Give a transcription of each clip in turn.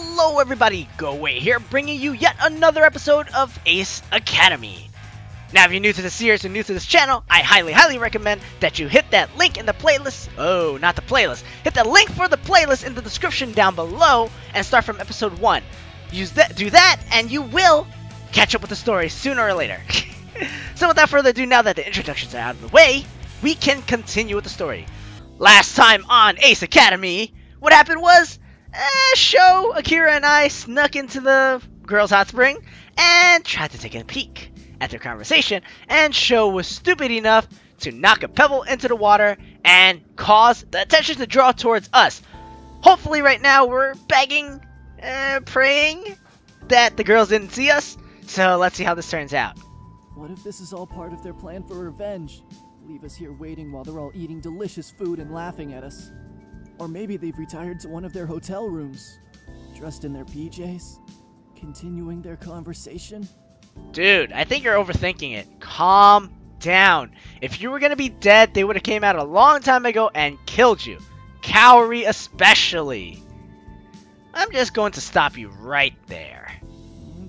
Hello everybody, Goawei here, bringing you yet another episode of Ace Academy. Now if you're new to the series or new to this channel, I highly recommend that you hit that link in the playlist, not the playlist, hit the link for the playlist in the description down below and start from episode 1. Do that and you will catch up with the story sooner or later. So without further ado, now that the introductions are out of the way, we can continue with the story. Last time on Ace Academy, what happened was, Shou, Akira, and I snuck into the girls' hot spring and tried to take a peek at their conversation, and Shou was stupid enough to knock a pebble into the water and cause the attention to draw towards us. Hopefully right now we're begging, praying that the girls didn't see us, so let's see how this turns out. What if this is all part of their plan for revenge? Leave us here waiting while they're all eating delicious food and laughing at us. Or maybe they've retired to one of their hotel rooms, dressed in their PJs, continuing their conversation. Dude, I think you're overthinking it. Calm down. If you were gonna be dead, they would have came out a long time ago and killed you. Cowrie especially. I'm just going to stop you right there.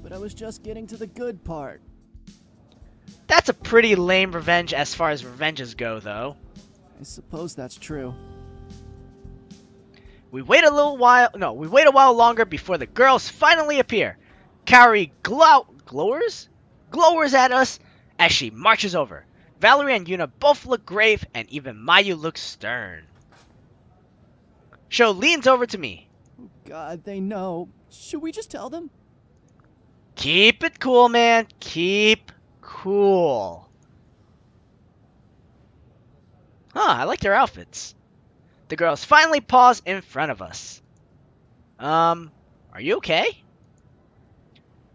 But I was just getting to the good part. That's a pretty lame revenge as far as revenges go, though. I suppose that's true. We wait a while longer before the girls finally appear. Cowrie glowers at us as she marches over. Valerie and Yuna both look grave, and even Mayu looks stern. Shou leans over to me. Oh God, they know. Should we just tell them? Keep it cool, man. Keep cool. I like their outfits. The girls finally pause in front of us. Are you okay?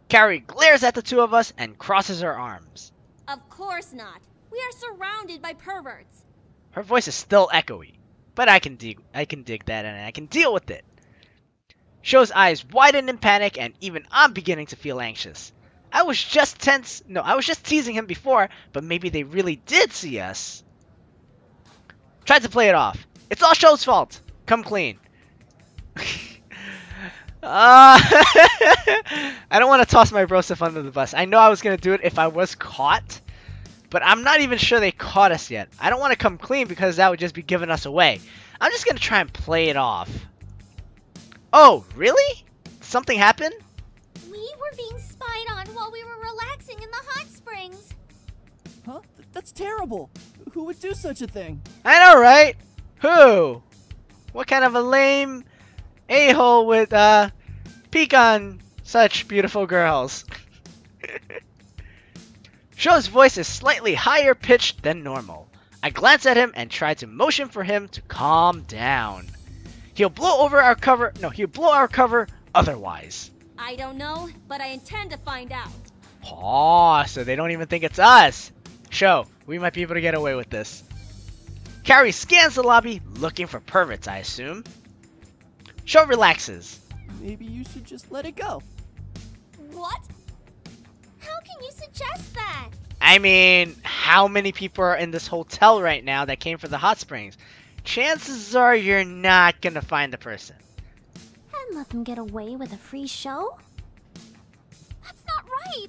Cowrie glares at the two of us and crosses her arms. Of course not. We are surrounded by perverts. Her voice is still echoey, but I can dig that and I can deal with it. Shou's eyes widen in panic, and even I'm beginning to feel anxious. I was just teasing him before, but maybe they really did see us. Tried to play it off. It's all Shou's fault. Come clean. I don't want to toss my bro stuff under the bus. I know I was going to do it if I was caught, but I'm not even sure they caught us yet. I don't want to come clean because that would just be giving us away. I'm just going to try and play it off. Oh, really? Something happened? We were being spied on while we were relaxing in the hot springs. Huh? That's terrible. Who would do such a thing? I know, right? Who? What kind of a lame a-hole would peek on such beautiful girls? Shou's voice is slightly higher pitched than normal. I glance at him and try to motion for him to calm down. He'll blow our cover otherwise. I don't know, but I intend to find out. Oh, so they don't even think it's us. Shou, we might be able to get away with this. Cowrie scans the lobby, looking for perverts, I assume. Shou relaxes. Maybe you should just let it go. What? How can you suggest that? I mean, how many people are in this hotel right now that came for the hot springs? Chances are you're not gonna find the person. And let them get away with a free show? That's not right!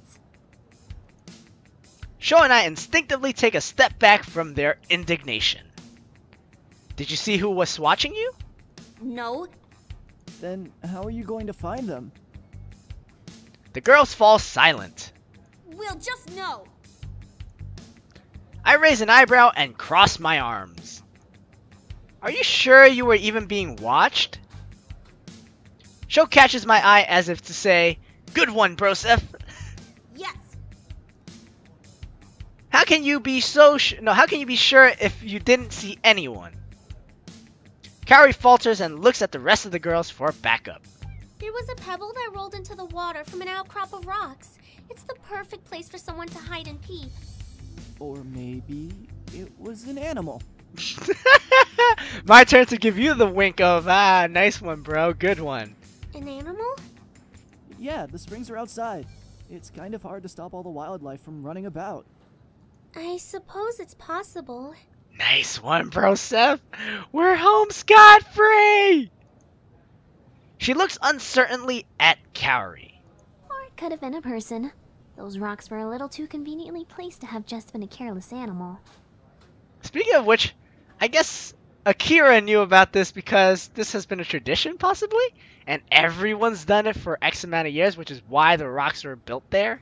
Shou and I instinctively take a step back from their indignation. Did you see who was watching you? No. Then how are you going to find them? The girls fall silent. We'll just know. I raise an eyebrow and cross my arms. Are you sure you were even being watched? Shou catches my eye as if to say, "Good one, Broseph." Yes. How can you be sure if you didn't see anyone? Cowrie falters and looks at the rest of the girls for backup. There was a pebble that rolled into the water from an outcrop of rocks. It's the perfect place for someone to hide and peep. Or maybe it was an animal. My turn to give you the wink of, nice one, bro. Good one. An animal? Yeah, the springs are outside. It's kind of hard to stop all the wildlife from running about. I suppose it's possible. Nice one, bro, Seth. We're home scot-free! She looks uncertainly at Kaori. Or it could have been a person. Those rocks were a little too conveniently placed to have just been a careless animal. Speaking of which, I guess Akira knew about this because this has been a tradition, possibly? And everyone's done it for X amount of years, which is why the rocks were built there.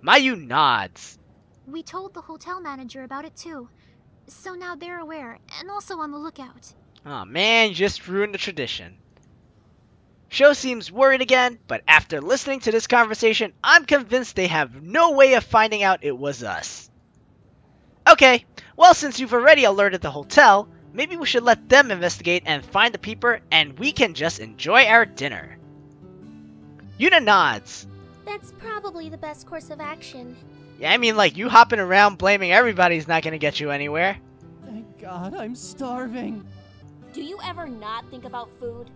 Mayu nods. We told the hotel manager about it too. So now they're aware, and also on the lookout. Aw man, you just ruined the tradition. Shou seems worried again, but after listening to this conversation, I'm convinced they have no way of finding out it was us. Okay, well since you've already alerted the hotel, maybe we should let them investigate and find the peeper, and we can just enjoy our dinner. Yuna nods. That's probably the best course of action. Yeah, I mean like you hopping around blaming everybody's not gonna get you anywhere. Thank God, I'm starving. Do you ever not think about food?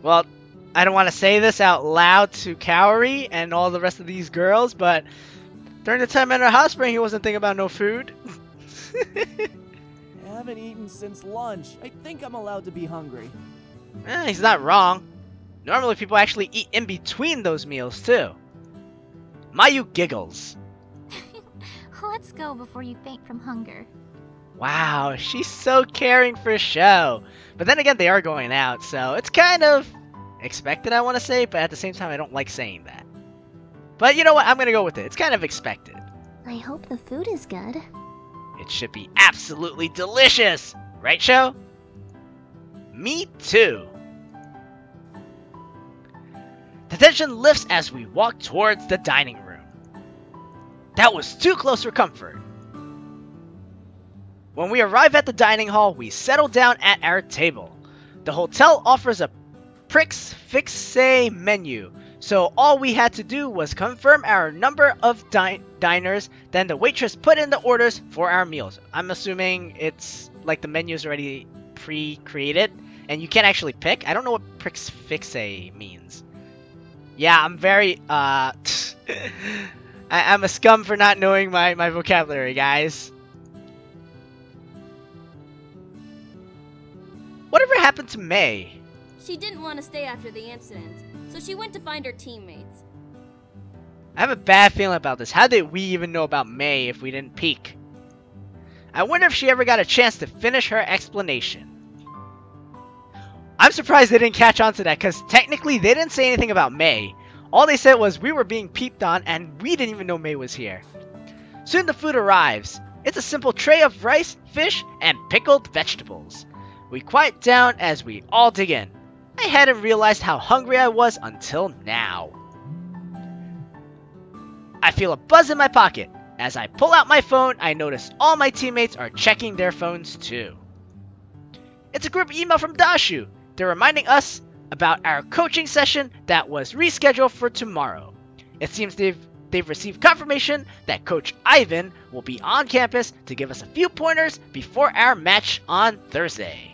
Well, I don't want to say this out loud to Kaori and all the rest of these girls, but during the time at our hot spring, he wasn't thinking about no food. I haven't eaten since lunch. I think I'm allowed to be hungry. He's not wrong. Normally people actually eat in between those meals too. Mayu giggles. Let's go before you faint from hunger. Wow, she's so caring for Shou. But then again, they are going out, so it's kind of expected, I want to say, but at the same time, I don't like saying that. But you know what? I'm going to go with it. It's kind of expected. I hope the food is good. It should be absolutely delicious. Right, Shou? Me too. The tension lifts as we walk towards the dining room. That was too close for comfort. When we arrive at the dining hall, we settle down at our table. The hotel offers a prix fixe menu, so all we had to do was confirm our number of diners, then the waitress put in the orders for our meals. I'm assuming it's like the menu is already pre-created, and you can't actually pick. I don't know what prix fixe means. Yeah, I'm very, I'm a scum for not knowing my vocabulary, guys. Whatever happened to May? She didn't want to stay after the incident, so she went to find her teammates. I have a bad feeling about this. How did we even know about May if we didn't peek? I wonder if she ever got a chance to finish her explanation. I'm surprised they didn't catch on to that, because technically they didn't say anything about May. All they said was we were being peeped on and we didn't even know May was here. Soon the food arrives. It's a simple tray of rice, fish, and pickled vegetables. We quiet down as we all dig in. I hadn't realized how hungry I was until now. I feel a buzz in my pocket. As I pull out my phone, I notice all my teammates are checking their phones too. It's a group email from Dashu. They're reminding us about our coaching session that was rescheduled for tomorrow. It seems they've received confirmation that Coach Ivan will be on campus to give us a few pointers before our match on Thursday.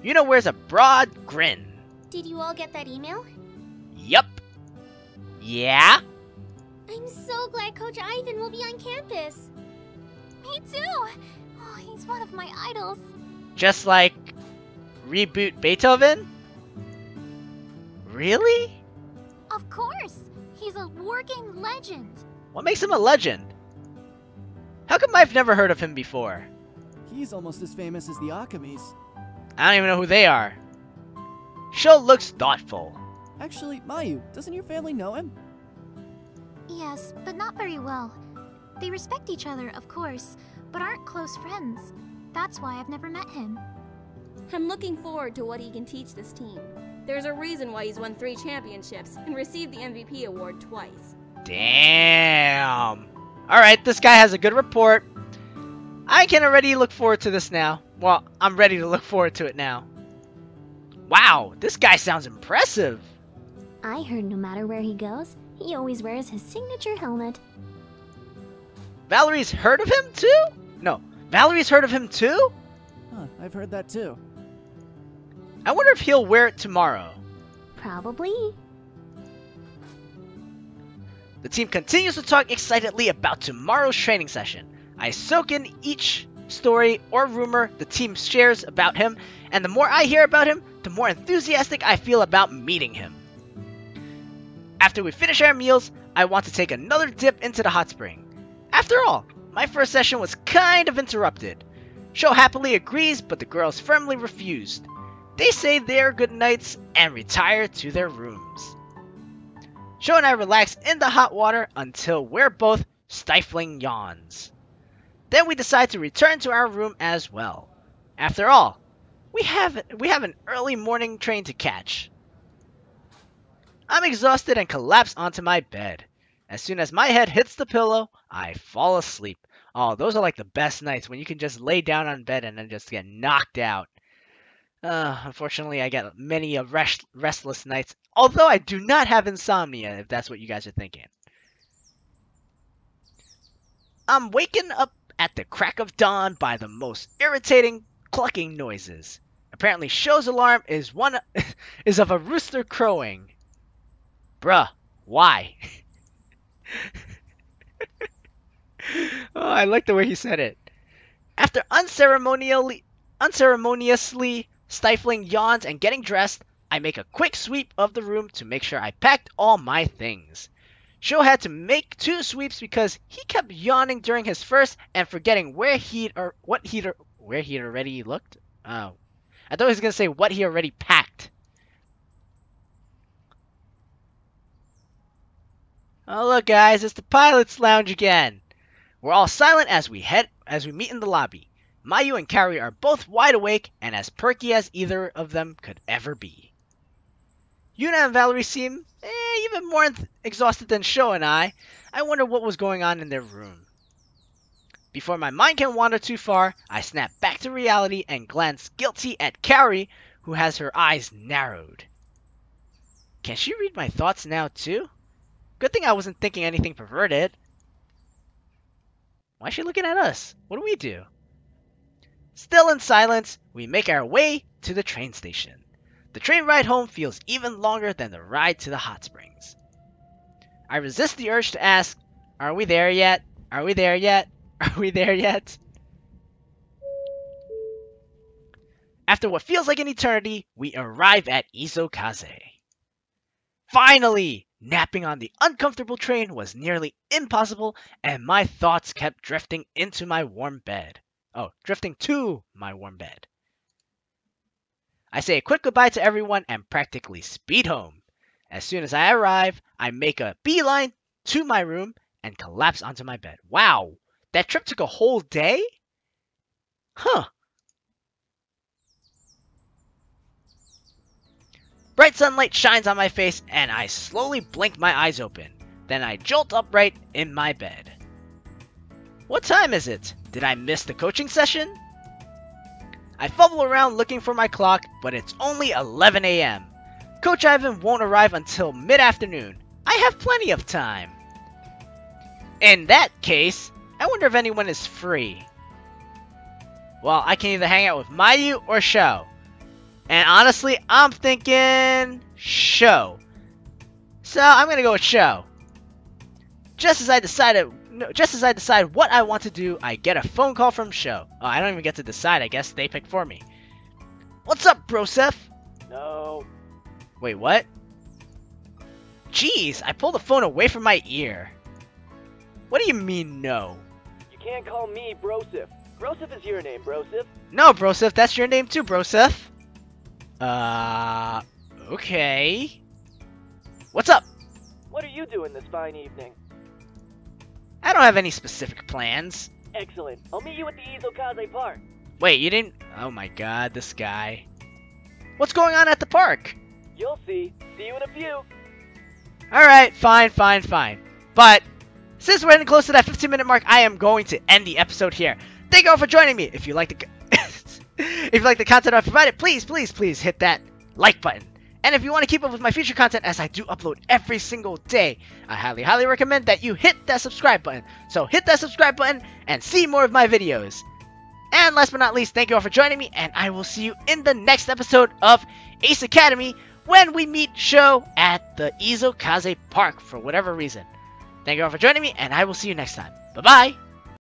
Yuna wears a broad grin. Did you all get that email? Yup. Yeah? I'm so glad Coach Ivan will be on campus. Me too! Oh, he's one of my idols. Just like reboot Beethoven? Really? Of course! He's a working legend. What makes him a legend? How come I've never heard of him before? He's almost as famous as the Akamis. I don't even know who they are. Shou looks thoughtful. Actually, Mayu, doesn't your family know him? Yes, but not very well. They respect each other, of course, but aren't close friends. That's why I've never met him. I'm looking forward to what he can teach this team. There's a reason why he's won 3 championships and received the MVP award twice. Damn. Alright, this guy has a good report. I can already look forward to this now. Well, I'm ready to look forward to it now. Wow, this guy sounds impressive. I heard no matter where he goes, he always wears his signature helmet. Valerie's heard of him too? No, Valerie's heard of him too? Huh, I've heard that too. I wonder if he'll wear it tomorrow. Probably. The team continues to talk excitedly about tomorrow's training session. I soak in each story, or rumor the team shares about him, and the more I hear about him, the more enthusiastic I feel about meeting him. After we finish our meals, I want to take another dip into the hot spring. After all, my first session was kind of interrupted. Shou happily agrees, but the girls firmly refused. They say their good nights and retire to their rooms. Shou and I relax in the hot water until we're both stifling yawns. Then we decide to return to our room as well. After all, we have an early morning train to catch. I'm exhausted and collapse onto my bed. As soon as my head hits the pillow, I fall asleep. Oh, those are like the best nights when you can just lay down on bed and then just get knocked out. Unfortunately, I get many restless nights, although I do not have insomnia, if that's what you guys are thinking. I'm waken up at the crack of dawn by the most irritating clucking noises. Apparently, Shou's alarm is of a rooster crowing. Bruh, why? Oh, I like the way he said it. After unceremoniously stifling yawns and getting dressed, I make a quick sweep of the room to make sure I packed all my things. Shou had to make 2 sweeps because he kept yawning during his first and forgetting where he'd already looked. Oh, I thought he was gonna say what he already packed. Oh look, guys, it's the pilot's lounge again. We're all silent as we meet in the lobby. Mayu and Kaori are both wide awake and as perky as either of them could ever be. Yuna and Valerie seem even more exhausted than Shou and I. I wonder what was going on in their room. Before my mind can wander too far, I snap back to reality and glance guilty at Kaori, who has her eyes narrowed. Can she read my thoughts now too? Good thing I wasn't thinking anything perverted. Why is she looking at us? What do we do? Still in silence, we make our way to the train station. The train ride home feels even longer than the ride to the hot springs. I resist the urge to ask, are we there yet? Are we there yet? Are we there yet? After what feels like an eternity, we arrive at Izokaze. Finally! Napping on the uncomfortable train was nearly impossible, and my thoughts kept drifting into my warm bed. Oh, drifting to my warm bed. I say a quick goodbye to everyone and practically speed home. As soon as I arrive, I make a beeline to my room and collapse onto my bed. Wow, that trip took a whole day? Huh. Bright sunlight shines on my face and I slowly blink my eyes open. Then I jolt upright in my bed. What time is it? Did I miss the coaching session? I fumble around looking for my clock, but it's only 11 a.m. Coach Ivan won't arrive until mid-afternoon. I have plenty of time. In that case, I wonder if anyone is free. Well, I can either hang out with Mayu or Shou. And honestly, I'm thinking Shou. So I'm gonna go with Shou. Just as I decide what I want to do, I get a phone call from Shou. Oh, I don't even get to decide. I guess they pick for me. What's up, Broseph? No. Wait, what? Jeez, I pulled the phone away from my ear. What do you mean, no? You can't call me Broseph. Broseph is your name, Broseph. No, Broseph, that's your name too, Broseph. Okay. What's up? What are you doing this fine evening? I don't have any specific plans. Excellent. I'll meet you at the Izokaze Park. Wait, you didn't... Oh my god, this guy. What's going on at the park? You'll see. See you in a few. Alright, fine. But, since we're getting close to that 15-minute mark, I am going to end the episode here. Thank you all for joining me. If you like the... if you like the content I've provided, please hit that like button. And if you want to keep up with my future content, as I do upload every single day, I highly recommend that you hit that subscribe button. So hit that subscribe button and see more of my videos. And last but not least, thank you all for joining me, and I will see you in the next episode of Ace Academy when we meet Shou at the Izokaze Park for whatever reason. Thank you all for joining me, and I will see you next time. Bye-bye!